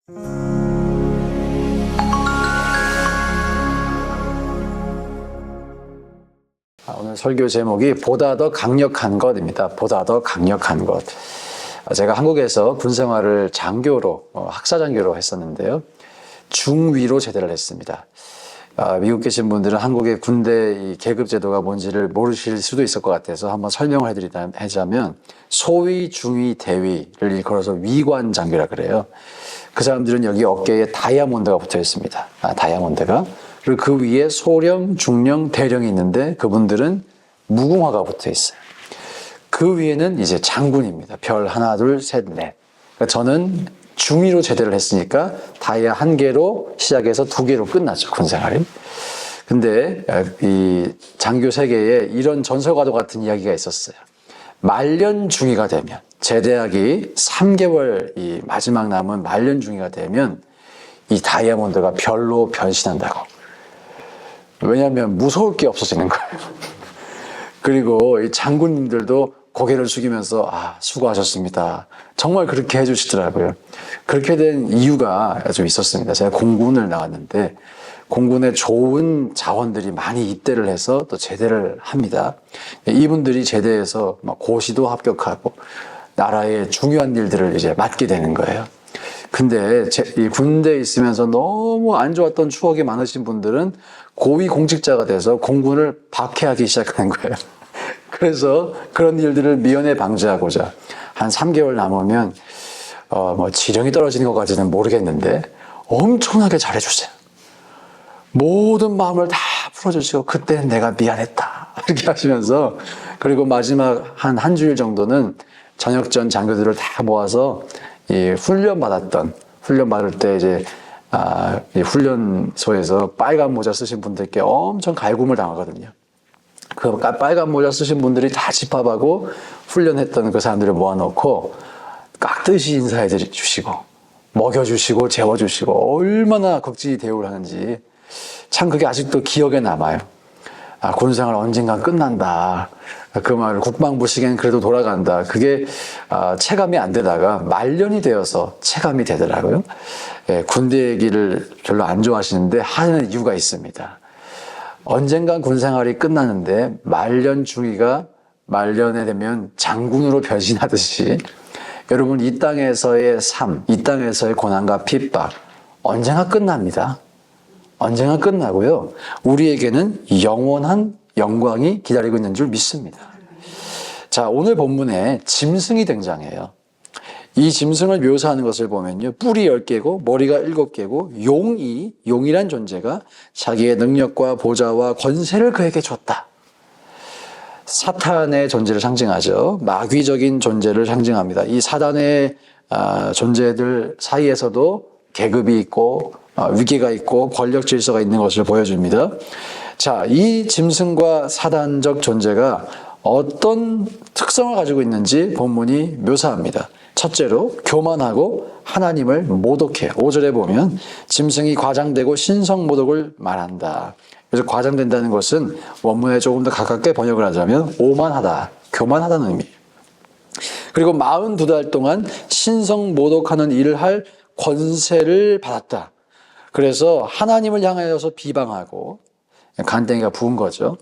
오늘 설교 제목이 보다 더 강력한 것입니다. 보다 더 강력한 것. 제가 한국에서 군생활을 장교로, 학사장교로 했었는데요. 중위로 제대를 했습니다. 미국 계신 분들은 한국의 군대 이 계급 제도가 뭔지를 모르실 수도 있을 것 같아서 한번 설명을 해드리자면 소위, 중위, 대위를 일컬어서 위관 장교라 그래요. 그 사람들은 여기 어깨에 다이아몬드가 붙어 있습니다. 다이아몬드가. 그리고 그 위에 소령, 중령, 대령이 있는데 그분들은 무궁화가 붙어 있어요. 그 위에는 이제 장군입니다. 별 하나, 둘, 셋, 넷. 그러니까 저는 중위로 제대를 했으니까 다이아 1개로 시작해서 2개로 끝났죠, 군생활이. 근데 이 장교 세계에 이런 전설과도 같은 이야기가 있었어요. 말년 중위가 되면, 제대하기 3개월 이 마지막 남은 말년 중위가 되면 이 다이아몬드가 별로 변신한다고. 왜냐하면 무서울 게 없어지는 거예요. 그리고 이 장군님들도 고개를 숙이면서 수고하셨습니다. 정말 그렇게 해주시더라고요. 그렇게 된 이유가 좀 있었습니다. 제가 공군을 나왔는데 공군에 좋은 자원들이 많이 입대를 해서 또 제대를 합니다. 이분들이 제대해서 고시도 합격하고 나라의 중요한 일들을 이제 맡게 되는 거예요. 근데 이 군대에 있으면서 너무 안 좋았던 추억이 많으신 분들은 고위 공직자가 돼서 공군을 박해하기 시작하는 거예요. 그래서 그런 일들을 미연에 방지하고자 한 3개월 남으면 지령이 떨어지는 것까지는 모르겠는데 엄청나게 잘해주세요. 모든 마음을 다 풀어주시고 그때는 내가 미안했다 이렇게 하시면서, 그리고 마지막 한 주일 정도는 저녁 전 장교들을 다 모아서 이 훈련 받을 때 이제 이 훈련소에서 빨간 모자 쓰신 분들께 엄청 갈굼을 당하거든요. 그 빨간 모자 쓰신 분들이 다 집합하고 훈련했던 그 사람들을 모아놓고 깍듯이 인사해 주시고 먹여주시고 재워주시고 얼마나 극진히 대우를 하는지 참 그게 아직도 기억에 남아요. 군생활 언젠가 끝난다. 그 말 국방부 시계는 그래도 돌아간다. 그게 체감이 안 되다가 말년이 되어서 체감이 되더라고요. 군대 얘기를 별로 안 좋아하시는데 하는 이유가 있습니다. 언젠간 군생활이 끝나는데 말년 중위가 말년에 되면 장군으로 변신하듯이 여러분 이 땅에서의 삶, 이 땅에서의 고난과 핍박 언젠가 끝납니다. 언젠가 끝나고요. 우리에게는 영원한 영광이 기다리고 있는 줄 믿습니다. 자, 오늘 본문에 짐승이 등장해요. 이 짐승을 묘사하는 것을 보면요. 뿔이 10개고 머리가 7개고 용이란 존재가 자기의 능력과 보좌와 권세를 그에게 줬다. 사탄의 존재를 상징하죠. 마귀적인 존재를 상징합니다. 이 사단의 존재들 사이에서도 계급이 있고 위계가 있고 권력 질서가 있는 것을 보여줍니다. 자, 이 짐승과 사단적 존재가 어떤 특성을 가지고 있는지 본문이 묘사합니다. 첫째로 교만하고 하나님을 모독해요. 5절에 보면 짐승이 과장되고 신성모독을 말한다. 그래서 과장된다는 것은 원문에 조금 더 가깝게 번역을 하자면 오만하다, 교만하다는 의미예요. 그리고 42달 동안 신성모독하는 일을 할 권세를 받았다. 그래서 하나님을 향하여서 비방하고 간땡이가 부은 거죠.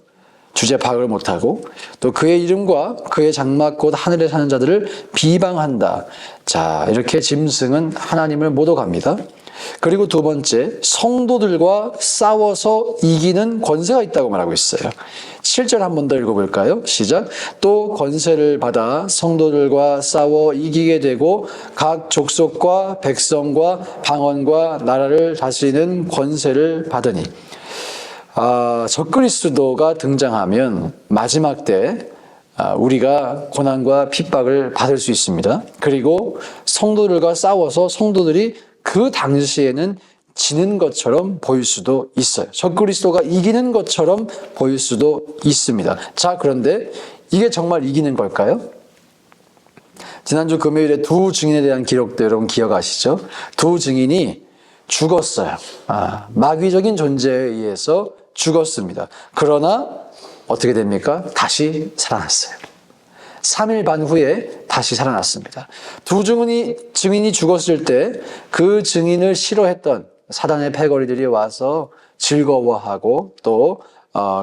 주제 파악을 못하고 또 그의 이름과 그의 장막 곧 하늘에 사는 자들을 비방한다. 자, 이렇게 짐승은 하나님을 모독합니다. 그리고 두 번째, 성도들과 싸워서 이기는 권세가 있다고 말하고 있어요. 7절 한 번 더 읽어볼까요? 시작. 또 권세를 받아 성도들과 싸워 이기게 되고 각 족속과 백성과 방언과 나라를 다스리는 권세를 받으니. 적그리스도가 등장하면 마지막 때 우리가 고난과 핍박을 받을 수 있습니다. 그리고 성도들과 싸워서 성도들이 그 당시에는 지는 것처럼 보일 수도 있어요. 적그리스도가 이기는 것처럼 보일 수도 있습니다. 자, 그런데 이게 정말 이기는 걸까요? 지난주 금요일에 두 증인에 대한 기록도 여러분 기억하시죠? 두 증인이 죽었어요. 마귀적인 존재에 의해서 죽었습니다. 그러나 어떻게 됩니까? 다시 살아났어요. 3일 반 후에 다시 살아났습니다. 두 증인이 죽었을 때 그 증인을 싫어했던 사단의 패거리들이 와서 즐거워하고 또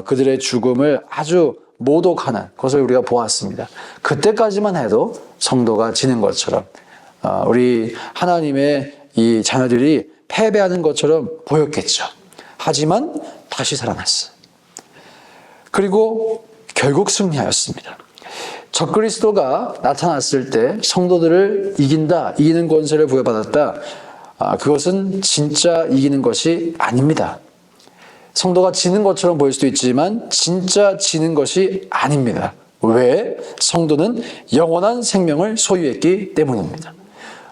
그들의 죽음을 아주 모독하는 것을 우리가 보았습니다. 그때까지만 해도 성도가 지는 것처럼 우리 하나님의 이 자녀들이 패배하는 것처럼 보였겠죠. 하지만 다시 살아났어요. 그리고 결국 승리하였습니다. 적그리스도가 나타났을 때 성도들을 이기는 권세를 부여받았다. 그것은 진짜 이기는 것이 아닙니다. 성도가 지는 것처럼 보일 수도 있지만 진짜 지는 것이 아닙니다. 왜? 성도는 영원한 생명을 소유했기 때문입니다.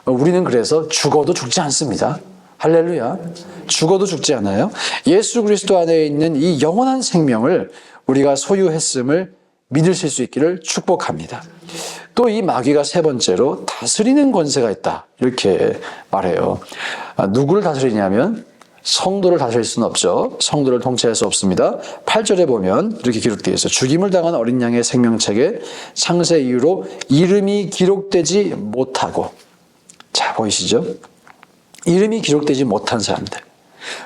우리는 그래서 죽어도 죽지 않습니다. 할렐루야. 죽어도 죽지 않아요. 예수 그리스도 안에 있는 이 영원한 생명을 우리가 소유했음을 믿으실 수 있기를 축복합니다. 또 이 마귀가 세 번째로 다스리는 권세가 있다. 이렇게 말해요. 누구를 다스리냐면 성도를 다스릴 수는 없죠. 성도를 통치할 수 없습니다. 8절에 보면 이렇게 기록되어 있어요. 죽임을 당한 어린 양의 생명책에 창세 이후로 이름이 기록되지 못하고, 자 보이시죠? 이름이 기록되지 못한 사람들,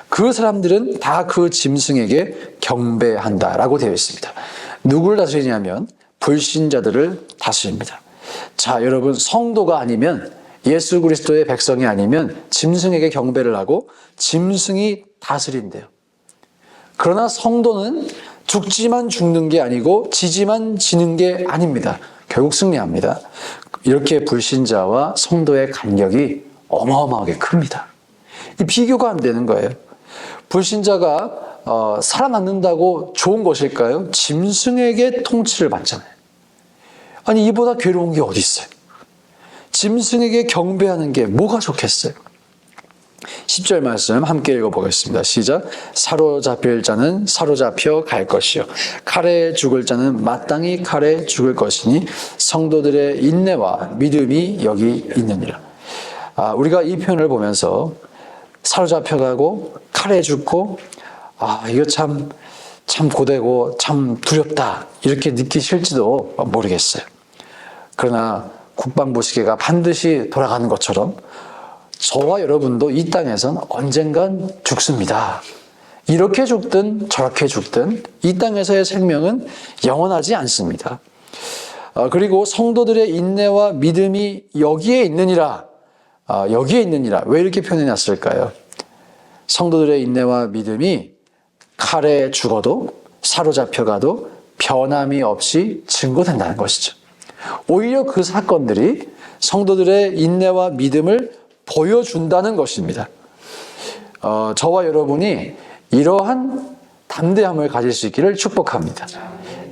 그 사람들은 다 그 짐승에게 경배한다라고 되어 있습니다. 누구를 다스리냐면 불신자들을 다스립니다. 자, 여러분, 성도가 아니면, 예수 그리스도의 백성이 아니면 짐승에게 경배를 하고 짐승이 다스린대요. 그러나 성도는 죽지만 죽는 게 아니고 지지만 지는 게 아닙니다. 결국 승리합니다. 이렇게 불신자와 성도의 간격이 어마어마하게 큽니다. 이 비교가 안 되는 거예요. 불신자가 살아남는다고 좋은 것일까요? 짐승에게 통치를 받잖아요. 아니, 이보다 괴로운 게 어디 있어요? 짐승에게 경배하는 게 뭐가 좋겠어요? 10절 말씀 함께 읽어보겠습니다. 시작. 사로잡힐 자는 사로잡혀 갈 것이요 칼에 죽을 자는 마땅히 칼에 죽을 것이니 성도들의 인내와 믿음이 여기 있느니라. 우리가 이 표현을 보면서 사로잡혀가고 칼에 죽고 이거 참 고되고 참 두렵다 이렇게 느끼실지도 모르겠어요. 그러나 국방부 시계가 반드시 돌아가는 것처럼 저와 여러분도 이 땅에선 언젠간 죽습니다. 이렇게 죽든 저렇게 죽든 이 땅에서의 생명은 영원하지 않습니다. 그리고 성도들의 인내와 믿음이 여기에 있느니라. 여기에 있느니라. 왜 이렇게 표현해 놨을까요? 성도들의 인내와 믿음이 칼에 죽어도 사로잡혀가도 변함이 없이 증거된다는 것이죠. 오히려 그 사건들이 성도들의 인내와 믿음을 보여준다는 것입니다. 저와 여러분이 이러한 담대함을 가질 수 있기를 축복합니다.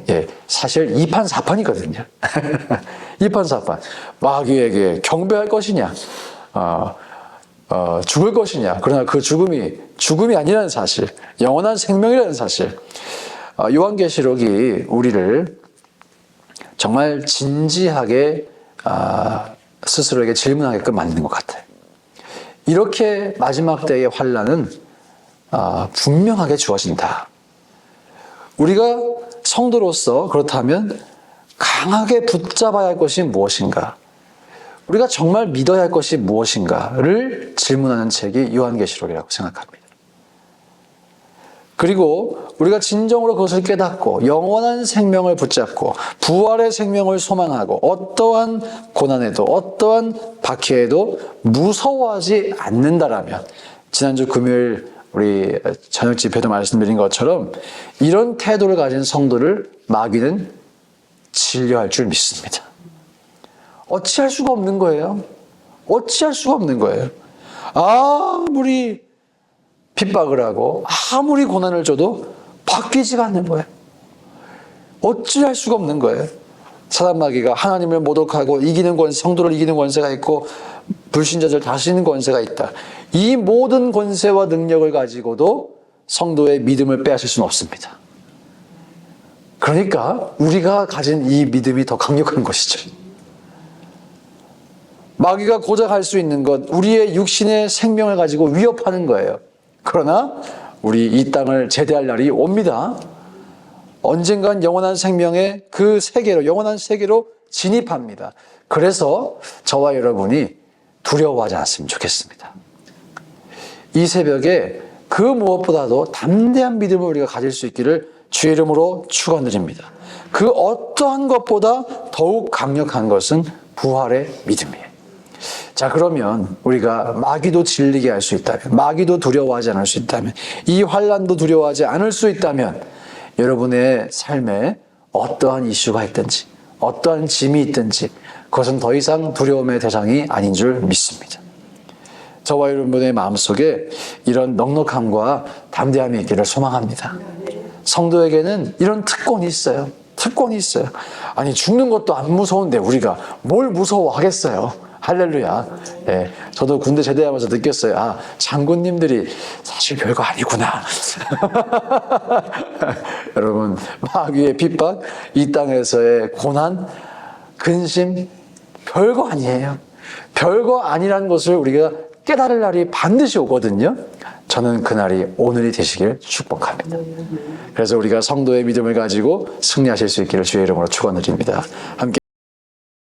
예, 사실 2판 4판이거든요. 2판 4판. 마귀에게 경배할 것이냐, 죽을 것이냐. 그러나 그 죽음이 아니라는 사실, 영원한 생명이라는 사실. 요한계시록이 우리를 정말 진지하게 스스로에게 질문하게끔 만드는 것 같아요. 이렇게 마지막 때의 환난은 분명하게 주어진다. 우리가 성도로서 그렇다면 강하게 붙잡아야 할 것이 무엇인가? 우리가 정말 믿어야 할 것이 무엇인가를 질문하는 책이 요한계시록이라고 생각합니다. 그리고 우리가 진정으로 그것을 깨닫고 영원한 생명을 붙잡고 부활의 생명을 소망하고 어떠한 고난에도 어떠한 박해에도 무서워하지 않는다라면, 지난주 금요일 우리 저녁 집회도 말씀드린 것처럼 이런 태도를 가진 성도를 마귀는 진료할 줄 믿습니다. 어찌할 수가 없는 거예요. 어찌할 수가 없는 거예요. 아무리 핍박을 하고 아무리 고난을 줘도 바뀌지가 않는 거예요. 어찌할 수가 없는 거예요. 사단 마귀가 하나님을 모독하고 이기는 권세, 성도를 이기는 권세가 있고 불신자들 다스리는 권세가 있다. 이 모든 권세와 능력을 가지고도 성도의 믿음을 빼앗을 수는 없습니다. 그러니까 우리가 가진 이 믿음이 더 강력한 것이죠. 마귀가 고작 할 수 있는 것, 우리의 육신의 생명을 가지고 위협하는 거예요. 그러나 우리 이 땅을 제대할 날이 옵니다. 언젠간 영원한 생명의 그 세계로, 영원한 세계로 진입합니다. 그래서 저와 여러분이 두려워하지 않았으면 좋겠습니다. 이 새벽에 그 무엇보다도 담대한 믿음을 우리가 가질 수 있기를 주의 이름으로 축원드립니다. 그 어떠한 것보다 더욱 강력한 것은 부활의 믿음이에요. 자, 그러면 우리가 마귀도 질리게 할 수 있다면, 마귀도 두려워하지 않을 수 있다면, 이 환난도 두려워하지 않을 수 있다면 여러분의 삶에 어떠한 이슈가 있든지 어떠한 짐이 있든지 그것은 더 이상 두려움의 대상이 아닌 줄 믿습니다. 저와 여러분의 마음속에 이런 넉넉함과 담대함이 있기를 소망합니다. 성도에게는 이런 특권이 있어요. 특권이 있어요. 아니, 죽는 것도 안 무서운데 우리가 뭘 무서워하겠어요. 할렐루야. 예, 저도 군대 제대하면서 느꼈어요. 아, 장군님들이 사실 별거 아니구나. 여러분, 마귀의 핍박, 이 땅에서의 고난, 근심, 별거 아니에요. 별거 아니라는 것을 우리가 깨달을 날이 반드시 오거든요. 저는 그날이 오늘이 되시길 축복합니다. 그래서 우리가 성도의 믿음을 가지고 승리하실 수 있기를 주의 이름으로 축원드립니다. 함께